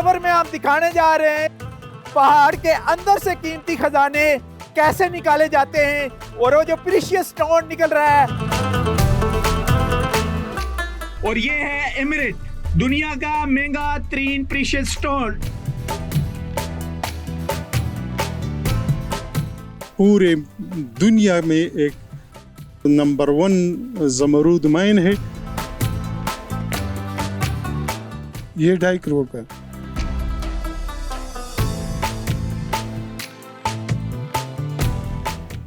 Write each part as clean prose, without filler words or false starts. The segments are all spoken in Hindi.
सफर में हम दिखाने जा रहे हैं पहाड़ के अंदर से कीमती खजाने कैसे निकाले जाते हैं और वो जो प्रीशियस स्टोन निकल रहा है। और ये है एमिरेट, दुनिया का महंगा तरीन प्रीशियस स्टोन। पूरे दुनिया में एक नंबर 1 ज़मरूद माइन है। ये 2.5 करोड़ का।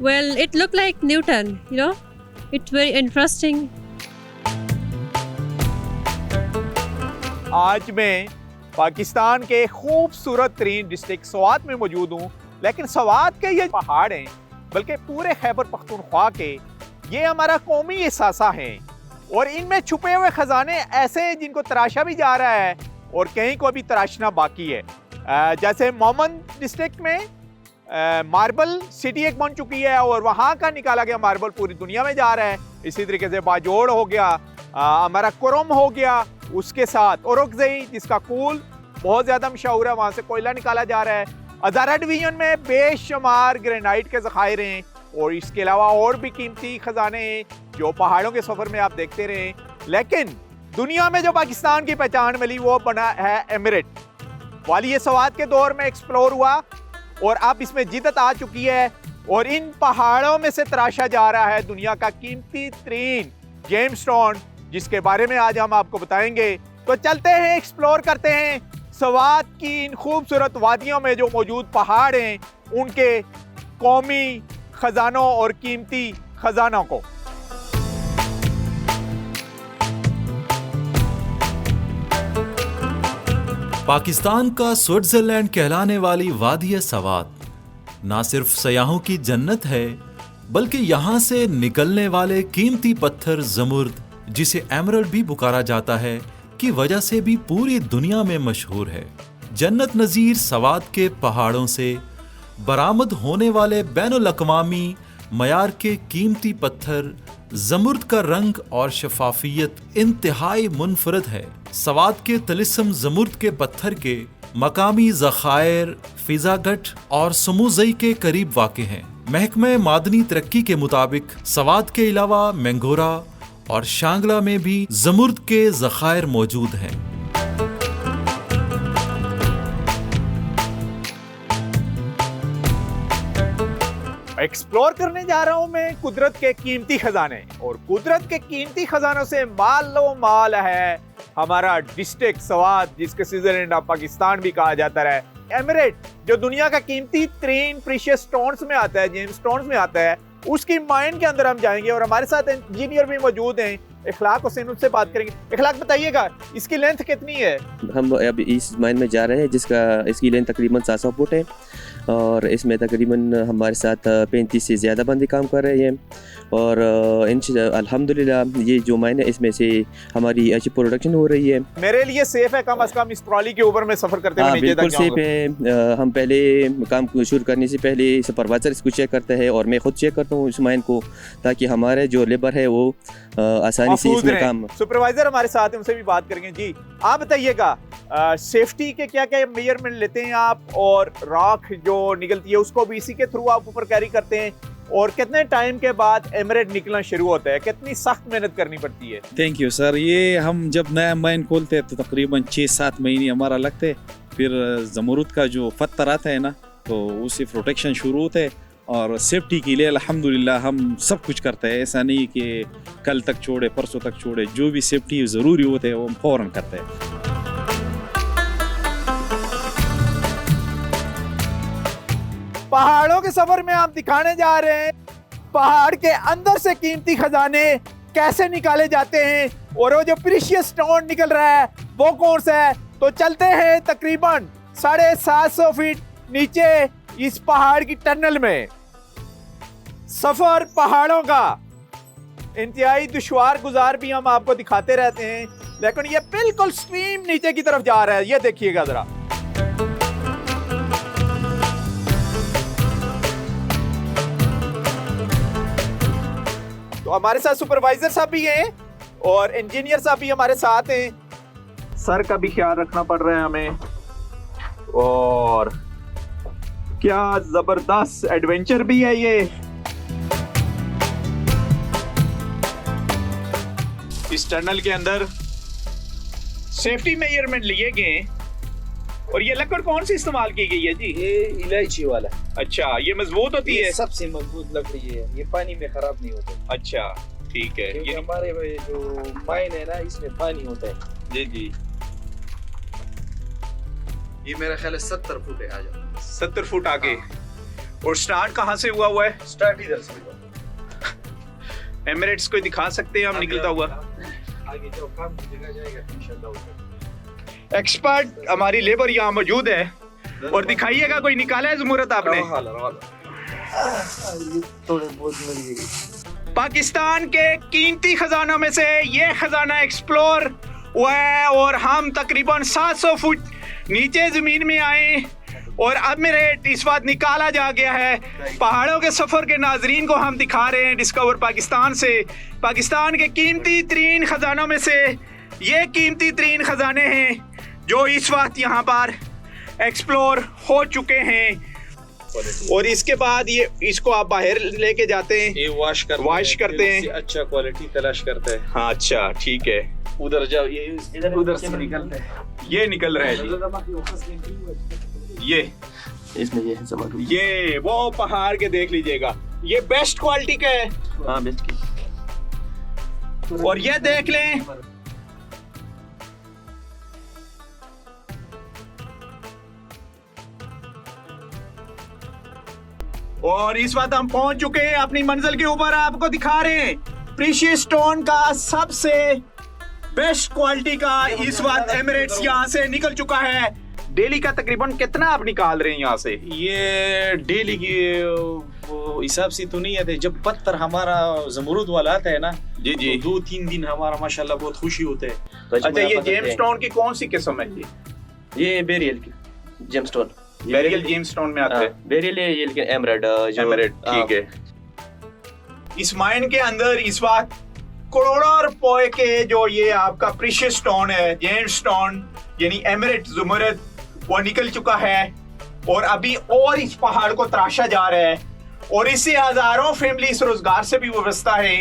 Well, it looked like Newton, you know. It's very interesting. आज मैं पाकिस्तान के खूबसूरत तरीन डिस्ट्रिक्ट स्वात में मौजूद हूँ, लेकिन स्वात के ये पहाड़ हैं बल्कि पूरे खैबर पख्तूनख्वा के ये हमारा कौमी एहसासा हैं और इनमें छुपे हुए खजाने ऐसे हैं जिनको तराशा भी जा रहा है और कहीं को भी तराशना बाकी है। जैसे मोमन डिस्ट्रिक्ट में मार्बल सिटी एक बन चुकी है और वहाँ का निकाला गया मार्बल पूरी दुनिया में जा रहा है। इसी तरीके से बाजोड़ हो गया, हमारा कुरम हो गया, उसके साथ औरंगज़ई जिसका कूल बहुत ज़्यादा मशहूर है, वहाँ से कोयला निकाला जा रहा है। हज़ारा डिवीजन में बेशुमार ग्रेनाइट के ज़खायर हैं और इसके अलावा और भी कीमती खजाने हैं जो पहाड़ों के सफ़र में आप देखते रहें। लेकिन दुनिया में जो पाकिस्तान की पहचान मिली वो बना है एमिरेट। वाली सवाद के दौर में एक्सप्लोर हुआ और अब इसमें जिद्दत आ चुकी है और इन पहाड़ों में से तराशा जा रहा है दुनिया का कीमती तरीन जेमस्टोन, जिसके बारे में आज हम आपको बताएंगे। तो चलते हैं, एक्सप्लोर करते हैं स्वात की इन खूबसूरत वादियों में जो मौजूद पहाड़ हैं उनके कौमी खजानों और कीमती खजानों को। पाकिस्तान का स्विट्जरलैंड कहलाने वाली वादी सवात ना सिर्फ सयाहों की जन्नत है बल्कि यहाँ से निकलने वाले कीमती पत्थर जमुर्द, जिसे एमरल्ड भी पुकारा जाता है, की वजह से भी पूरी दुनिया में मशहूर है। जन्नत नज़ीर सवात के पहाड़ों से बरामद होने वाले बैनुल अक़वामी मयार के कीमती पत्थर जमुर्द का रंग और शफाफियत इंतहाई मुनफरद है। सवात के तिलिस्म जमुर्द के पत्थर के मकामी ज़खायर फिजागट और समूज़ई के करीब वाक़े हैं। महकमे मादनी तरक्की के मुताबिक सवात के अलावा मैंगोरा और शांगला में भी जमुर्द के ज़खायर मौजूद हैं। एक्सप्लोर करने जा रहा हूं मैं कुदरत के कीमती खजाने और कुदरत के कीमती खजानों से मालो माल है हमारा डिस्ट्रिक्ट स्वात, जिसके स्विट्जरलैंड ऑफ पाकिस्तान भी कहा जाता है। एमिरेट जो दुनिया का कीमती तरीन प्रीशियस स्टोन्स में आता है, जेम स्टोन्स में आता है, उसकी माइन के अंदर हम जाएंगे और हमारे साथ इंजीनियर भी मौजूद हैं, इखलाक हुसैन, उनसे बात करेंगे। इखलाक बताइएगा इसकी लेंथ कितनी है? हम अब इस माइन में जा रहे हैं जिसका इसकी लेंथ तकरीबन 700 फुट है और इसमें तकरीबन हमारे साथ 35 से ज़्यादा बंदे काम कर रहे हैं और अल्हम्दुलिल्लाह ये जो माइन है इसमें से हमारी अच्छी प्रोडक्शन हो रही है। मेरे लिए सेफ है कम से कम इस ट्रॉली के ऊपर में सफर करते हुए? बिल्कुल सेफ है। हम पहले काम शुरू करने से पहले सुपरवाइजर इसको चेक करता है और मैं खुद चेक करता हूँ इस माइन को, ताकि हमारे जो लेबर है वो आसानी से इसमें काम। सुपरवाइजर हमारे साथ हैं, उनसे भी बात करेंगे। जी आप बताइएगा सेफ्टी के क्या क्या मेजरमेंट लेते हैं आप, और राख जो निकलती है उसको भी इसी के थ्रू आप ऊपर कैरी करते हैं, और कितने टाइम के बाद एमिरेट निकलना शुरू होता है, कितनी सख्त मेहनत करनी पड़ती है? Thank you sir. ये हम जब नया माइन खोलते हैं तो तकरीबन 6-7 महीने हमारा लगते हैं, फिर जमुरुद का जो पत्थर आता है ना तो उससे प्रोटेक्शन शुरू होता है और सेफ्टी के लिए अल्हम्दुलिल्लाह हम सब कुछ करते हैं। ऐसा नहीं कि कल तक छोड़े परसों तक छोड़े, जो भी सेफ्टी ज़रूरी होते हैं वो हम फ़ौरन करते हैं। पहाड़ों के सफर में आप दिखाने जा रहे हैं पहाड़ के अंदर से कीमती खजाने कैसे निकाले जाते हैं और वो जो प्रीशियस स्टोन निकल रहा है वो कौन सा है। तो चलते हैं तकरीबन 750 फीट नीचे इस पहाड़ की टनल में। सफर पहाड़ों का इंतहाई दुश्वार गुजार भी हम आपको दिखाते रहते हैं, लेकिन ये बिल्कुल स्ट्रीम नीचे की तरफ जा रहा है, ये देखिएगा जरा। तो हमारे साथ सुपरवाइजर साहब भी हैं और इंजीनियर साहब भी हमारे साथ हैं। सर का भी ख्याल रखना पड़ रहा है हमें, और क्या जबरदस्त एडवेंचर भी है ये। इस टनल के अंदर सेफ्टी मेजरमेंट लिए गए। और ये लकड़ कौन सी इस्तेमाल की गई है जी? ये इलायची वाला। अच्छा, ये मजबूत होती है? सबसे मजबूत लकड़ी है, ये पानी में खराब नहीं होता। अच्छा ठीक है। क्योंकि ये हमारे जो माइन है ना, इसमें पानी होता है। जी जी। ये मेरा ख्याल है 70 फुट है। आ जाओ 70 फुट आगे। और स्टार्ट कहाँ से हुआ है? स्टार्ट इधर से हुआ। एमिरेट्स को दिखा सकते हैं हम निकलता हुआ? आगे जाओ, काम की जगह जाएगा इंशाल्लाह। एक्सपर्ट हमारी लेबर यहाँ मौजूद है और दिखाइएगा कोई निकाला है ज़मूरत आपने? थोड़े बहुत मिल गई। पाकिस्तान के कीमती खजानों में से ये खजाना एक्सप्लोर हुआ है और हम तकरीबन 700 फुट नीचे जमीन में आए और एमिरेट इस वक्त निकाला जा गया है। पहाड़ों के सफर के नाजरीन को हम दिखा रहे हैं डिस्कवर पाकिस्तान से। पाकिस्तान के कीमती तरीन खजानों में से ये कीमती तरीन खजाने हैं जो इस वक्त यहाँ पर एक्सप्लोर हो चुके हैं। और इसके बाद ये इसको आप बाहर लेके जाते हैं, ये वॉश करते हैं। अच्छा क्वालिटी तलाश करते हैं। हाँ अच्छा ठीक है। उधर जाओ, ये उधर से निकलते हैं। ये निकल रहा है जी। ये इसमें ये है ये वो पहाड़ के देख लीजिएगा, ये बेस्ट क्वालिटी का है। हाँ बेस्ट की। और ये देख लें, और इस वक्त हम पहुंच चुके हैं अपनी मंजिल के ऊपर। आपको दिखा रहे हैं प्रीशियस स्टोन का सबसे बेस्ट क्वालिटी का इस वक्त एमिरेट्स यहाँ से निकल चुका है। डेली का तकरीबन कितना आप निकाल रहे हैं यहाँ से? ये डेली की वो हिसाब से तो नहीं आते। जब पत्थर हमारा जमरूद वाला आता है ना जी जी, तो 2-3 दिन हमारा माशाल्लाह बहुत खुशी होते हैं। अच्छा, ये जेम्स स्टोन की कौन सी किस्म है? ये बेरियल की जेमस्टोन, बेरियल जेम्स स्टोन में आता है। बेरियल है, ये एमराल्ड एमराल्ड, ठीक है। इस माइन के अंदर इस वक्त करोड़ों रुपए के जो ये आपका प्रीशियस स्टोन है, जेम्स स्टोन यानी एमिरेट ज़मरूद, वो निकल चुका है और अभी और इस पहाड़ को तराशा जा रहा है और इससे हजारों फैमिलीज रोजगार से भी वाबस्ता है।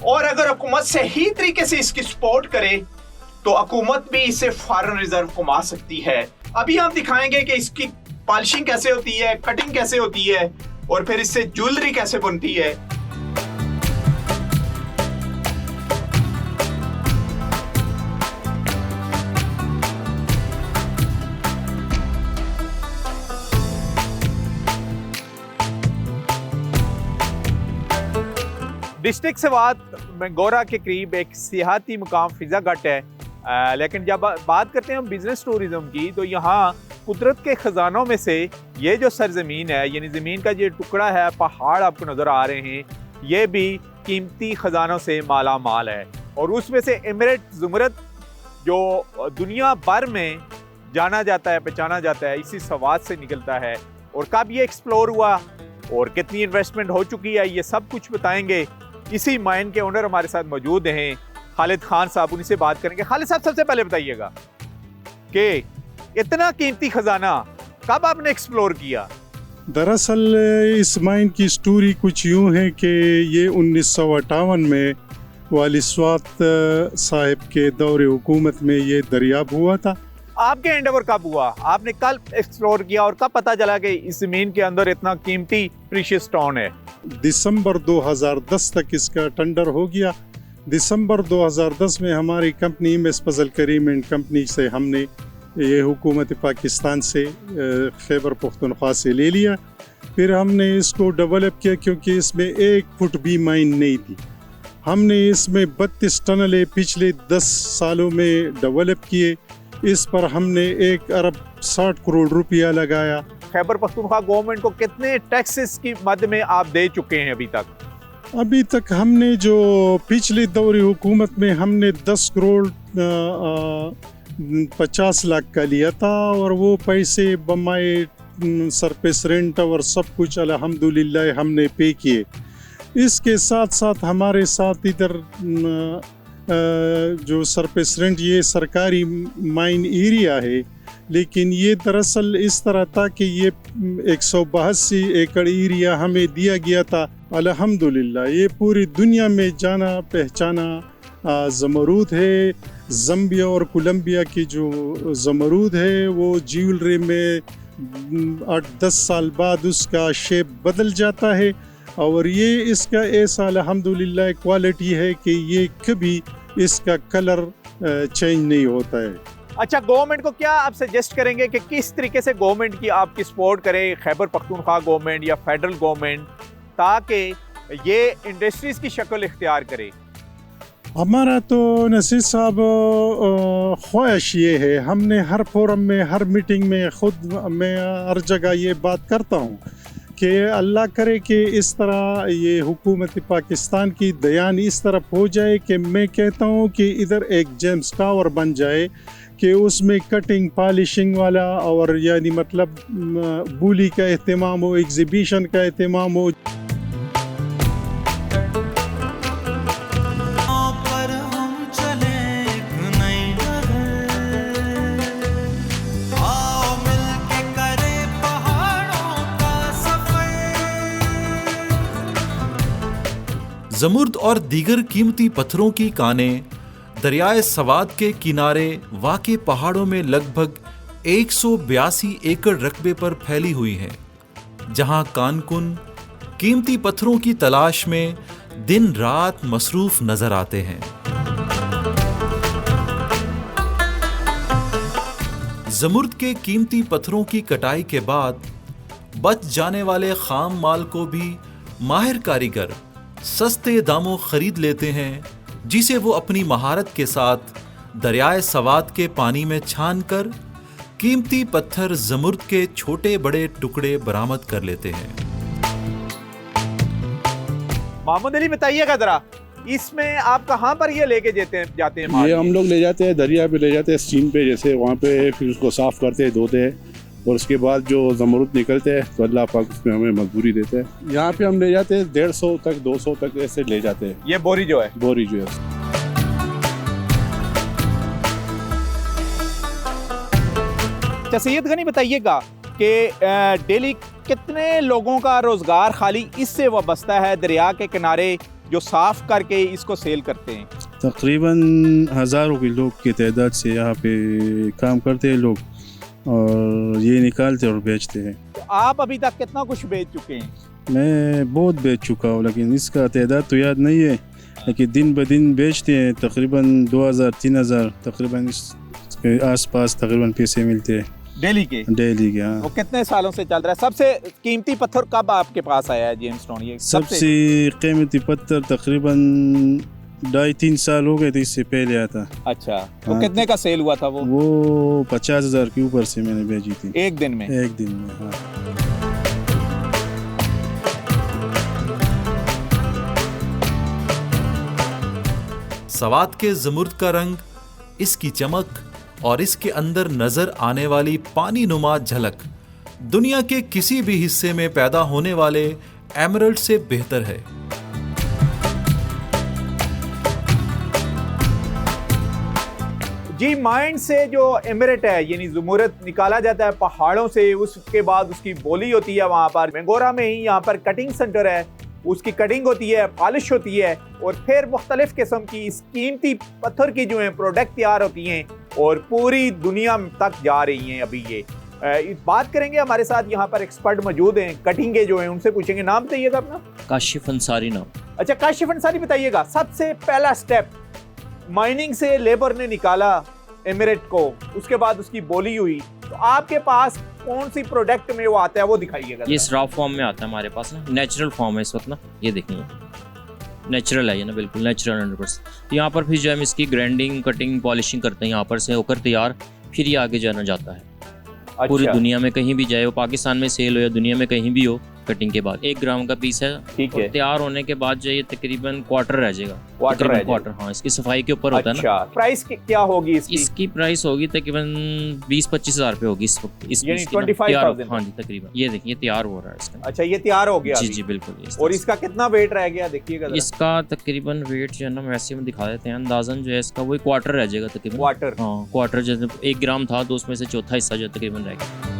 और अगर हुकूमत सही तरीके से इसकी सपोर्ट करे तो हुकूमत भी इसे फॉरेन रिजर्व कमा सकती है। अभी हम दिखाएंगे कि इसकी पॉलिशिंग कैसे होती है, कटिंग कैसे होती है और फिर इससे ज्वेलरी कैसे बनती है। डिस्ट्रिक्ट सवात मैंगोरा के करीब एक सियाहती मुकाम फिजा घाट है। लेकिन जब बात करते हैं हम बिजनेस टूरिज्म की, तो यहाँ कुदरत के खजानों में से ये जो सरजमीन है, यानी ज़मीन का ये टुकड़ा है, पहाड़ आपको नज़र आ रहे हैं, ये भी कीमती खजानों से माला माल है। और उसमें से एमिरेट ज़मरूद जो दुनिया भर में जाना जाता है, पहचाना जाता है, इसी सवात से निकलता है। और कब ये एक्सप्लोर हुआ और कितनी इन्वेस्टमेंट हो चुकी है, ये सब कुछ बताएंगे। इसी माइन के ओनर हमारे साथ मौजूद हैं, खालिद खान साहब, उन्हीं से बात करेंगे। खालिद साहब, सबसे पहले बताइएगा कि इतना कीमती खजाना कब आपने एक्सप्लोर किया? दरअसल इस माइन की स्टोरी कुछ यूं है कि ये 1958 में वाली स्वात साहिब के दौरे हुकूमत में ये दरियाब हुआ था। आपके हैंड ओवर कब हुआ? आपने कल एक्सप्लोर किया और कब पता चला कि इस जमीन के अंदर इतना कीमती प्रीशियस स्टोन है? दिसंबर 2010 तक इसका टेंडर हो गया। दिसंबर 2010 में हमारी company M S Fazal Karim and company से हमने ये हुकूमत पाकिस्तान से खैबर पख्तूनख्वा से ले लिया। फिर हमने इसको डेवलप किया क्योंकि इसमें 1 फुट भी माइन नहीं थी। हमने इसमें 32 टनलें पिछले 10 सालों में डेवलप किए। इस पर हमने 1 अरब 60 करोड़ रुपया लगाया। खैबर पख्तूनख्वा गवर्नमेंट को कितने टैक्सेस की मद में आप दे चुके हैं अभी तक? अभी तक हमने जो पिछले दौरे हुकूमत में हमने 10 करोड़ 50 लाख का लिया था और वो पैसे बमाए सरफेस रेंट और सब कुछ अल्हम्दुलिल्लाह हमने पे किए। इसके साथ साथ हमारे साथ इधर जो सरफेस रेंट, ये सरकारी माइन एरिया है, लेकिन ये दरअसल इस तरह था कि ये 182 एकड़ एरिया हमें दिया गया था। अल्हम्दुलिल्लाह ये पूरी दुनिया में जाना पहचाना ज़मरूद है। ज़म्बिया और कोलंबिया की जो ज़मरूद है वो ज्वेलरी में 8-10 साल बाद उसका शेप बदल जाता है और ये इसका ऐसा अल्हम्दुलिल्लाह क्वालिटी है कि ये कभी इसका कलर चेंज नहीं होता है। अच्छा, गवर्नमेंट को क्या आप सजेस्ट करेंगे कि किस तरीके से गवर्नमेंट की आपकी सपोर्ट करे, खैबर पख्तूनख्वा गवर्नमेंट या फेडरल गवर्नमेंट, ताकि ये इंडस्ट्रीज़ की शक्ल इख्तियार करे? हमारा तो नसीर साहब ख्वाहिश ये है, हमने हर फोरम में हर मीटिंग में खुद मैं हर जगह ये बात करता हूँ कि अल्लाह करे कि इस तरह ये हुकूमत पाकिस्तान की दयान इस तरफ हो जाए कि मैं कहता हूँ कि इधर एक जेम्स टावर बन जाए कि उसमें कटिंग पॉलिशिंग वाला और यानी मतलब बोली का एहतमाम हो, एग्ज़िबिशन का एहतमाम हो। ज़मुर्द और दीगर कीमती पत्थरों की कानें दरियाए सवात के किनारे वाक़े पहाड़ों में लगभग 182 एकड़ रकबे पर फैली हुई हैं, जहां कानकुन कीमती पत्थरों की तलाश में दिन रात मसरूफ नजर आते हैं। ज़मुर्द के कीमती पत्थरों की कटाई के बाद बच जाने वाले खाम माल को भी माहिर कारीगर सस्ते दामों खरीद लेते हैं, जिसे वो अपनी महारत के साथ दरियाए सवात के पानी में छानकर कीमती पत्थर ज़मुर्द के छोटे बड़े टुकड़े बरामद कर लेते हैं। मोहम्मद अली बताइएगा जरा, इसमें आप कहाँ पर ये लेके जाते हैं माल? ये हम लोग ले जाते हैं दरिया पे, ले जाते हैं स्टीम पे, जैसे वहाँ पे फिर उसको साफ़ करते हैं, धोते हैं और उसके बाद जो ज़मरूद निकलते हैं तो अल्लाह पाक उसमें हमें मजबूरी देते हैं। यहाँ पे हम ले जाते हैं 150 तक 200 तक ऐसे ले जाते हैं। ये बोरी जो है, बोरी जो है। अच्छा सैयद गनी बताइएगा कि डेली कितने लोगों का रोजगार खाली इससे वाबस्ता है, दरिया के किनारे जो साफ करके इसको सेल करते हैं? तकरीबन हज़ारों के लोग की तादाद से यहाँ पे काम करते हैं लोग और ये निकालते और बेचते हैं। तो आप अभी तक कितना कुछ बेच चुके हैं? मैं बहुत बेच चुका हूँ, लेकिन इसका तादाद तो याद नहीं है, लेकिन दिन ब दिन बेचते हैं। तकरीबन 2000-3000 तकरीबन इसके आसपास तकरीबन पैसे मिलते हैं डेली के। हाँ। वो कितने सालों से चल रहा है? सबसे कीमती पत्थर कब आपके पास आया है जेम्स स्टोन? ये सबसे कीमती पत्थर तकरीबन 2.5-3 साल हो गए थे, इससे पहले आया था। अच्छा, तो कितने का सेल हुआ था वो? 50,000 के ऊपर से मैंने बेची थी एक दिन में। हाँ। सवात के ज़मुर्द का रंग, इसकी चमक और इसके अंदर नजर आने वाली पानी नुमा झलक दुनिया के किसी भी हिस्से में पैदा होने वाले एमरल्ड से बेहतर है। जी, माइंड से जो एमिरेट है यानी ज़मुर्द निकाला जाता है पहाड़ों से, उसके बाद उसकी बोली होती है वहाँ पर मेंगोरा में ही। यहाँ पर कटिंग सेंटर है, उसकी कटिंग होती है, पॉलिश होती है और फिर मुख्तलिफ किस्म की इस कीमती पत्थर की जो है प्रोडक्ट तैयार होती हैं और पूरी दुनिया तक जा रही हैं। अभी ये बात करेंगे, हमारे साथ यहाँ पर एक्सपर्ट मौजूद हैं, कटिंग के जो हैं, उनसे पूछेंगे। नाम बताइएगा अपना? काशिफ अंसारी नाम। अच्छा काशिफ अंसारी, बताइएगा सबसे पहला स्टेप माइनिंग से लेबर ने निकाला एमिरेट को, उसके बाद उसकी बोली हुई, तो आपके पास कौन सी प्रोडक्ट में वो आता है वो दिखाइएगा। ये रॉ फॉर्म में आता है हमारे पास ना, नेचुरल फॉर्म है इस वक्त ना, ये देखेंगे नेचुरल है ये ना, बिल्कुल नेचुरल 100%। यहाँ पर फिर जो है इसकी ग्राइंडिंग कटिंग पॉलिशिंग करते हैं, यहाँ पर से होकर तैयार, फिर ये आगे जाना जाता है। अच्छा। पूरी दुनिया में कहीं भी जाए, वो पाकिस्तान में सेल हो या दुनिया में कहीं भी हो, कटिंग के बाद 1 ग्राम का पीस है। ठीक और है। तैयार होने के बाद जो ये तकरीबन क्वार्टर रह जाएगा। क्वार्टर तकरीबन रह जाएगा। क्वार्टर, हाँ, इसकी सफाई के ऊपर होता है ना। अच्छा, प्राइस क्या होगी इसकी? इसकी प्राइस होगी तकरीबन 20-25 हज़ार रुपये होगी इस वक्त। इस यानी पीस की ना 25,000। हाँ जी तकरीबन। ये देखिए तैयार हो रहा है इसका। अच्छा, ये तैयार हो गया जी अभी? जी बिल्कुल। और इसका कितना वेट रह गया देखिएगा जरा। इसका तकरीबन वेट जो है ना वैसे हम दिखा देते हैं, अंदाजन जो है इसका वही क्वार्टर रह जाएगा तकरीबन। क्वार्टर? हाँ, क्वार्टर जैसे 1 ग्राम था तो उसमें से चौथा हिस्सा जो तकरीबन रह गया।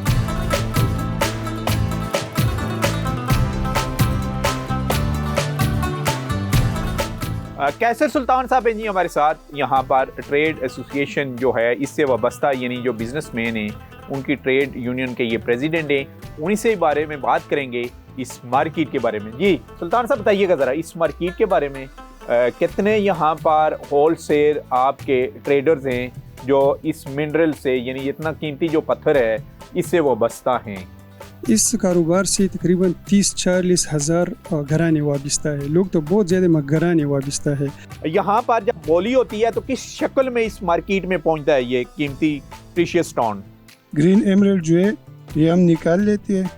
कैसर सुल्तान साहब हैं जी हमारे साथ, यहाँ पर ट्रेड एसोसिएशन जो है इससे वाबस्ता यानी जो बिजनेसमैन हैं उनकी ट्रेड यूनियन के ये प्रेसिडेंट हैं, उन्हीं से बारे में बात करेंगे इस मार्केट के बारे में। जी सुल्तान साहब बताइएगा ज़रा इस मार्केट के बारे में, कितने यहाँ पर होलसेल आपके ट्रेडर्स हैं जो इस मिनरल से यानी इतना कीमती जो पत्थर है इससे वाबस्ता हैं? इस कारोबार से तकरीबन 30-40 हज़ार घराने वाबस्ता है। लोग तो बहुत ज़्यादा घराने वाबस्ता है। यहाँ पर जब बोली होती है तो किस शक्ल में इस मार्केट में पहुँचता है ये कीमती प्रीशियस स्टोन? ग्रीन एमरल्ड जो है ये हम निकाल लेते हैं,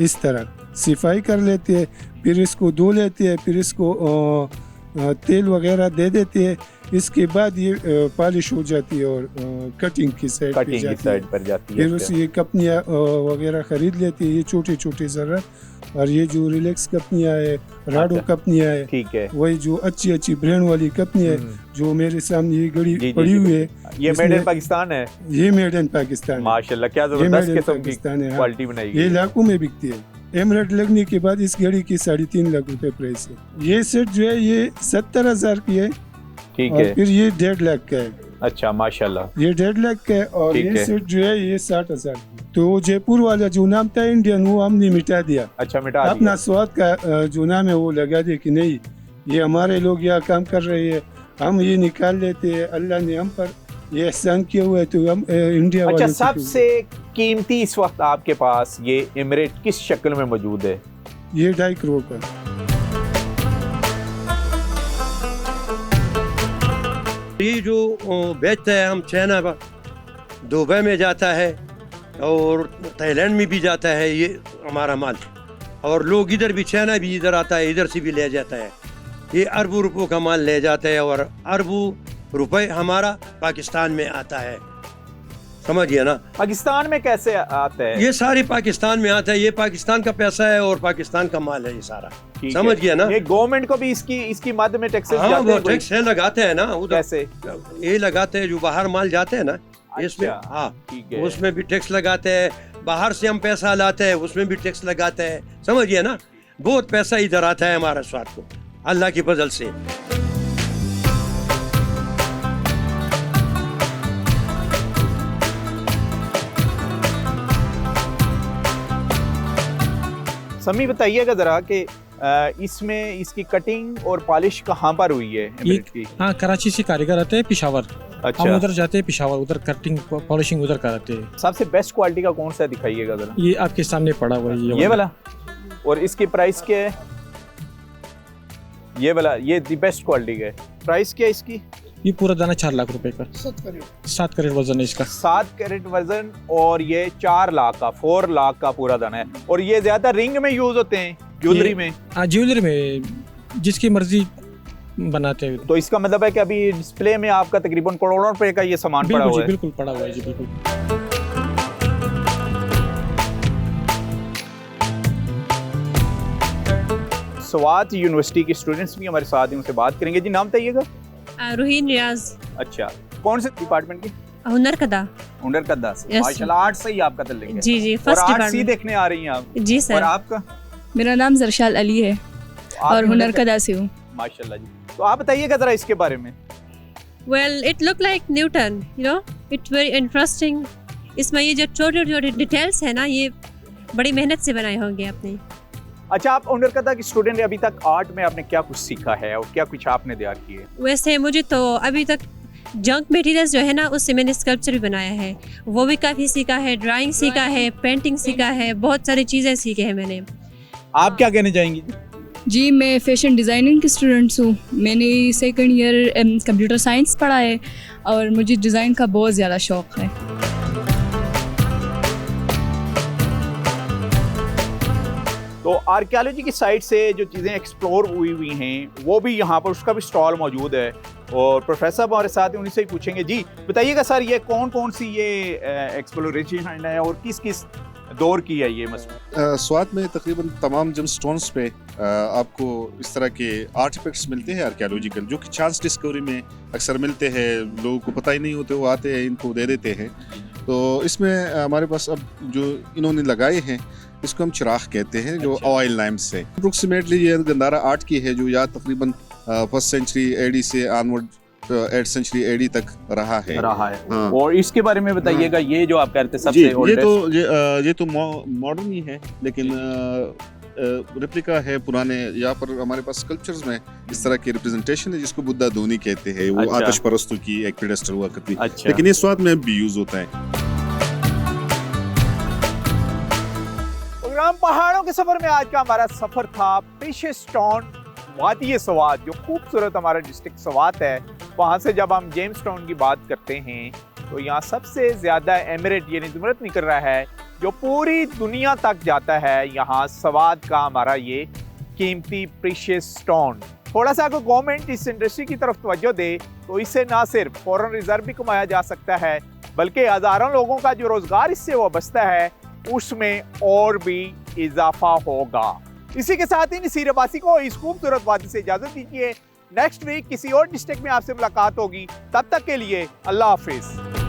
इस तरह सफाई कर लेते हैं, फिर इसको धो लेते हैं, फिर इसको तेल वगैरह दे देते हैं। इसके बाद ये पॉलिश हो जाती है और कटिंग की साइड पर जाती है। फिर उस ये कपनियाँ वगैरह ख़रीद लेती है, ये छोटे छोटे ज़रा, और ये जो रिलैक्स कपनियाँ है, राडो कपनियाँ है, ठीक है, वही जो अच्छी अच्छी ब्रांड वाली कपनी है जो मेरे सामने ये घड़ी पड़ी हुई है, ये मेड इन पाकिस्तान है। ये मेड इन पाकिस्तान, माशाल्लाह क्या जबरदस्त किस्म की क्वालिटी बनाई गई है। ये लाखों में बिकती है। एमरल्ड लगने के बाद इस घड़ी की 3.5 लाख रुपए प्राइस है। ये सेट जो है ये 70,000 की है, ठीक और है। फिर ये 1.5 लाख का है। अच्छा माशाल्लाह, ये 1.5 लाख का है, और ये सेट जो है ये 60,000। तो जयपुर वाला जो नाम था इंडियन वो हमने मिटा दिया। अच्छा, मिटा दिया। अपना स्वाद का जो नाम है वो लगा दे कि नहीं ये हमारे लोग यहाँ काम कर रहे हैं, हम ये निकाल लेते हैं। अल्लाह ने हम पर ये एहसान किया हुआ है तो हम इंडिया अच्छा, वाले। सबसे कीमती इस वक्त आपके पास ये एमरेट किस शक्ल में मौजूद है? ये 2.5 करोड़ का। ये जो बेचते हैं हम चाइना पर, दुबई में जाता है और थाईलैंड में भी जाता है ये हमारा माल, और लोग इधर भी, चाइना भी इधर आता है, इधर से भी ले जाता है। ये अरबों रुपयों का माल ले जाता है और अरबों रुपए हमारा पाकिस्तान में आता है, समझिए ना। पाकिस्तान में कैसे आता है? ये सारे पाकिस्तान में आता है, ये पाकिस्तान का पैसा है और पाकिस्तान का माल है ये सारा, समझ गया ना। ये गवर्नमेंट को भी इसकी मद में टैक्सेस हाँ, जाते वो टैक्स लगाते हैं ना उधर। कैसे? ये लगाते हैं जो बाहर माल जाते हैं ना, इसमें हाँ उसमें भी टैक्स लगाते हैं। बाहर से हम पैसा लाते हैं उसमें भी टैक्स लगाते हैं, समझिए ना। बहुत पैसा इधर आता है हमारे स्वाद को अल्लाह की फजल से। समी बताइएगा जरा कि इसमें इसकी कटिंग और पॉलिश कहाँ पर हुई है एमरेट की? हाँ, कराची से कारीगर आते हैं पेशावर। अच्छा, हम उधर जाते हैं पेशावर, उधर कटिंग पॉलिशिंग उधर कराते हैं। सबसे बेस्ट क्वालिटी का कौन सा दिखाइएगा जरा? ये आपके सामने पड़ा हुआ है ये वाला। और इसकी प्राइस क्या है? ये वाला, ये दी बेस्ट क्वालिटी का है। प्राइस क्या है इसकी? ये पूरा दाना 4 लाख रुपए का। 7 कैरेट वजन है इसका। 7 कैरेट वजन, और ये 4 लाख का, 4 लाख का पूरा दाना है। और ये ज्यादा रिंग में यूज होते हैं, ज्वेलरी में? हाँ, ज्वेलरी में जिसकी मर्जी बनाते हैं। तो इसका मतलब है कि अभी डिस्प्ले में आपका तकरीबन करोड़ों रुपए का ये सामान पड़ा हुआ है। बिल्कुल पड़ा हुआ है जी, बिल्कुल। स्वात यूनिवर्सिटी के स्टूडेंट्स भी हमारे साथ हैं, उनसे बात करेंगे। जी नाम बताइएगा। रूहीन रियाज। अच्छा, कौन से डिपार्टमेंट की? हुनर कदा। हुनर कदा से। माशाल्लाह, आर्ट से ही आपका ताल्लुक है। जी जी, फर्स्ट डिपार्टमेंट। सी देखने आ रही हैं आप? जी सर। और आपका? मेरा नाम जरशाल अली है और हुनर कदा से हूँ। माशाल्लाह जी। तो आप बताइएगा जरा इसके बारे में। Well, it looked like Newton, you know, it's very interesting. इसमें ये जो छोटे छोटे डिटेल्स है ना, ये बड़ी मेहनत से बनाए होंगे आपने। अच्छा, आप हुनर कदा की स्टूडेंट है, अभी तक आर्ट में आपने क्या कुछ सीखा है और क्या कुछ आपने तैयार किया है? वैसे मुझे तो अभी तक जंक मटेरियल्स जो है ना उससे मैंने स्कल्पचर भी बनाया है, वो भी काफ़ी सीखा है, ड्राइंग सीखा है, पेंटिंग सीखा है, बहुत सारी चीज़ें सीखे हैं मैंने। आप क्या कहना चाहेंगी? जी, मैं फैशन डिज़ाइनिंग की स्टूडेंट्स हूँ। मैंने 2nd ईयर कंप्यूटर साइंस पढ़ा है और मुझे डिज़ाइन का बहुत ज़्यादा शौक़ है। तो आर्कियोलॉजी की साइड से जो चीज़ें एक्सप्लोर हुई हैं वो भी यहाँ पर उसका भी स्टॉल मौजूद है और प्रोफेसर साहब हमारे साथ हैं, उन्हीं से ही पूछेंगे। जी बताइएगा सर, ये कौन कौन सी ये एक्सप्लोरेशन है और किस किस दौर की है ये मसला? स्वात में तकरीबन तमाम जम स्टोन्स पे आपको इस तरह के आर्टिफैक्ट्स मिलते हैं आर्कियोलॉजिकल, जो कि चांस डिस्कवरी में अक्सर मिलते हैं, लोगों को पता ही नहीं होते, वो आते हैं इनको दे देते हैं। तो इसमें हमारे पास अब जो इन्होंने लगाए हैं इसको हम चिराग कहते हैं, जो ऑयल लैम्प से अप्रोक्सीमेटली ये गंदारा आर्ट की है, जो या तकरीबन 1st सेंचुरी एडी से ऑनवर्ड 8th सेंचुरी एडी तक रहा है। हाँ। और इसके बारे में बताइएगा, ये जो आप कहते हैं सबसे ये तो मॉडर्न ही है, लेकिन रेप्लिका है पुराने। यहाँ पर हमारे पास स्कल्पचर्स में इस तरह की रिप्रेजेंटेशन है जिसको बुद्धा धोनी कहते हैं, वो आतिश परस्तों की एक पेडेस्टल हुआ करती है, लेकिन ये स्वाद में भी यूज होता है। पहाड़ों के सफर में आज का हमारा सफर था प्रीशियस स्टोन वादी सवात, जो खूबसूरत हमारा डिस्ट्रिक्ट सवात है। वहाँ से जब हम जेम्स स्टोन की बात करते हैं तो यहाँ सबसे ज़्यादा एमरेट यानी ज़मरत निकल रहा है, जो पूरी दुनिया तक जाता है। यहाँ सवात का हमारा ये कीमती प्रीशियस स्टोन, थोड़ा सा अगर गवर्नमेंट इस इंडस्ट्री की तरफ तवज्जो दे तो इससे ना सिर्फ फॉरेन रिजर्व भी कमाया जा सकता है, बल्कि हज़ारों लोगों का जो रोज़गार इससे वाबस्ता है उसमें और भी इजाफा होगा। इसी के साथ ही नसीर अब्बासी को इस खूबसूरत वादी से इजाजत दीजिए। नेक्स्ट वीक किसी और डिस्ट्रिक्ट में आपसे मुलाकात होगी, तब तक के लिए अल्लाह हाफिज।